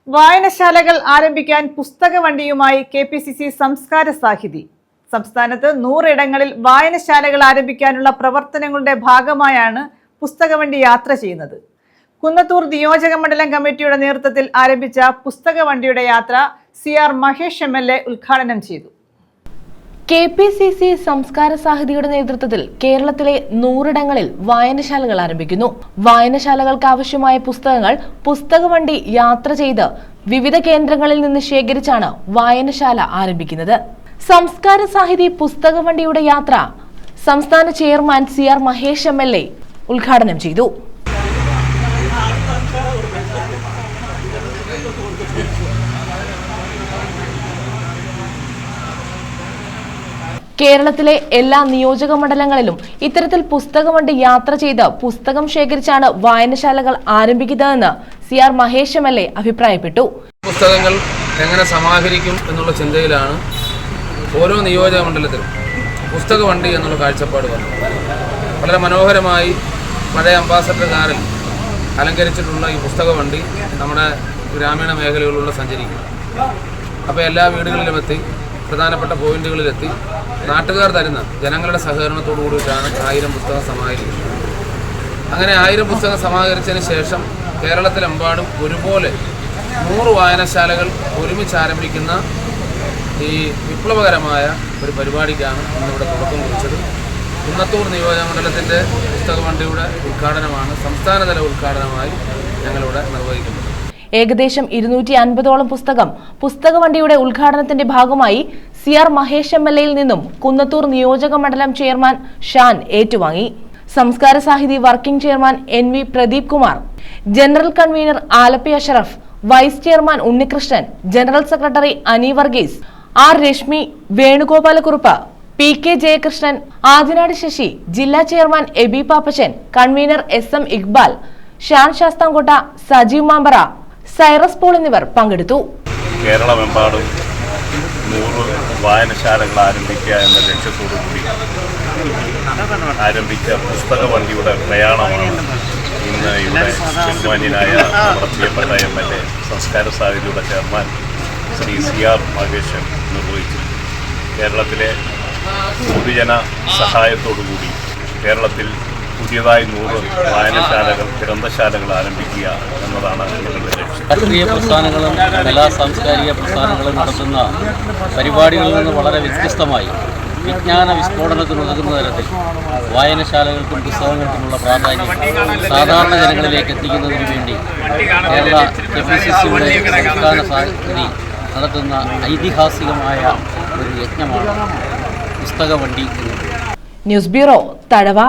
വായനശാലകൾ ആരംഭിക്കാൻ പുസ്തക വണ്ടിയുമായി കെപിസിസി സംസ്കാര സാഹിതി. സംസ്ഥാനത്ത് 100 ഇടങ്ങളിൽ വായനശാലകൾ ആരംഭിക്കാനുള്ള പ്രവർത്തനങ്ങളുടെ ഭാഗമായാണ് പുസ്തകവണ്ടി യാത്ര ചെയ്യുന്നത്. കുന്നത്തൂർ നിയോജക മണ്ഡലം കമ്മിറ്റിയുടെ നേതൃത്വത്തിൽ ആരംഭിച്ച പുസ്തകവണ്ടിയുടെ യാത്ര CR മഹേഷ് MLA ഉദ്ഘാടനം ചെയ്തു. കെപിസിസി സംസ്കാര സാഹിതിയുടെ നേതൃത്വത്തിൽ കേരളത്തിലെ 100 ഇടങ്ങളിൽ വായനശാലകൾ ആരംഭിക്കുന്നു. വായനശാലകൾക്ക് ആവശ്യമായ പുസ്തകങ്ങൾ പുസ്തകവണ്ടി യാത്ര ചെയ്ത് വിവിധ കേന്ദ്രങ്ങളിൽ നിന്ന് ശേഖരിച്ചാണ് വായനശാല ആരംഭിക്കുന്നത്. സംസ്കാര സാഹിതി പുസ്തകവണ്ടിയുടെ യാത്ര സംസ്ഥാന ചെയർമാൻ CR മഹേഷ് MLA ഉദ്ഘാടനം ചെയ്തു. കേരളത്തിലെ എല്ലാ നിയോജക മണ്ഡലങ്ങളിലും ഇത്തരത്തിൽ പുസ്തകവണ്ടി യാത്ര ചെയ്ത് പുസ്തകം ശേഖരിച്ചാണ് വായനശാലകൾ ആരംഭിക്കുന്നതെന്ന് CR മഹേഷ് MLA അഭിപ്രായപ്പെട്ടു. പുസ്തകങ്ങൾ എങ്ങനെ സമാഹരിക്കും എന്നുള്ള ചിന്തയിലാണ് ഓരോ നിയോജക മണ്ഡലത്തിലും പുസ്തകവണ്ടി എന്നുള്ള കാഴ്ചപ്പാട് വന്നത്. വളരെ മനോഹരമായി പഴയ അംബാസഡർ കാറിൽ അലങ്കരിച്ചിട്ടുള്ള ഈ പുസ്തകവണ്ടി നമ്മുടെ ഗ്രാമീണ മേഖലകളിലൂടെ സഞ്ചരിക്കും. അപ്പോൾ എല്ലാ വീടുകളിലും എത്തി പ്രധാനപ്പെട്ട പോയിന്റുകളിലെത്തി നാട്ടുകാർ തരുന്ന ജനങ്ങളുടെ സഹകരണത്തോടു കൂടിയിട്ടാണ് 1000 പുസ്തകം സമാഹരിക്കുന്നത്. അങ്ങനെ 1000 പുസ്തകം സമാഹരിച്ചതിന് ശേഷം കേരളത്തിലെമ്പാടും ഒരുപോലെ 100 വായനശാലകൾ ഒരുമിച്ച് ആരംഭിക്കുന്ന ഈ വിപ്ലവകരമായ ഒരു പരിപാടിക്കാണ് ഇന്നിവിടെ തുടക്കം കുറിച്ചത്. കുന്നത്തൂർ നിയോജക മണ്ഡലത്തിൻ്റെ പുസ്തകവണ്ടിയുടെ ഉദ്ഘാടനമാണ് സംസ്ഥാനതല ഉദ്ഘാടനമായി ഞങ്ങളിവിടെ നിർവഹിക്കുന്നത്. ഏകദേശം 250ഓളം പുസ്തകവണ്ടിയുടെ ഉദ്ഘാടനത്തിന്റെ ഭാഗമായി CR മഹേഷ് MLAയിൽ നിന്നും കുന്നത്തൂർ നിയോജക മണ്ഡലം ചെയർമാൻ ഷാൻ ഏറ്റുവാങ്ങി. Samskara Sahithi working chairman NV Pradeep Kumar, general convener Alleppey Ashraf, vice chairman Unnikrishnan, general secretary Ani Varghese, R Reshmi, Venugopalakkurup, PK Jayakrishnan, Adinad Sasi, ജില്ലാ chairman Abi Pappachan, convener SM Iqbal, Shan Sasthamkotta, Sajeev Mampara, Cyrus Paul എന്നിവർ പങ്കെടുത്തു. കേരളമെമ്പാടും 100 വായനശാലകൾ ആരംഭിക്കുക എന്ന ലക്ഷ്യത്തോടുകൂടി ആരംഭിച്ച പുസ്തകവണ്ടിയുടെ പ്രയാണമാണ് ഇന്ന് ഇവിടെ ബഹുമാന്യനായ നമ്മുടെ പ്രിയപ്പെട്ട MLA സംസ്കാര സാഹിതിയുടെ ചെയർമാൻ ശ്രീ CR മഹേഷ് നിർവഹിച്ചു. കേരളത്തിലെ പൊതുജന സഹായത്തോടുകൂടി കേരളത്തിൽ പുതിയതായി 100 വായനശാലകൾ ഗ്രന്ഥശാലകൾ ആരംഭിക്കുക എന്നതാണ് ഞങ്ങളുടെ ലക്ഷ്യം. രാഷ്ട്രീയ പ്രസ്ഥാനങ്ങളും കലാ സാംസ്കാരിക പ്രസ്ഥാനങ്ങളും നടത്തുന്ന പരിപാടികളിൽ നിന്ന് വളരെ വ്യത്യസ്തമായി വിജ്ഞാന വിസ്ഫോടനത്തിനുതകുന്ന തരത്തിൽ വായനശാലകൾക്കും പുസ്തകങ്ങൾക്കുമുള്ള പ്രാധാന്യം സാധാരണ ജനങ്ങളിലേക്ക് എത്തിക്കുന്നതിന് വേണ്ടി കേരള കെപിസിസിയുടെ സംസ്ഥാന സാഹിതി നടത്തുന്ന ഐതിഹാസികമായ ഒരു യജ്ഞമാണ് പുസ്തകവണ്ടി. News bureau, Thazhava.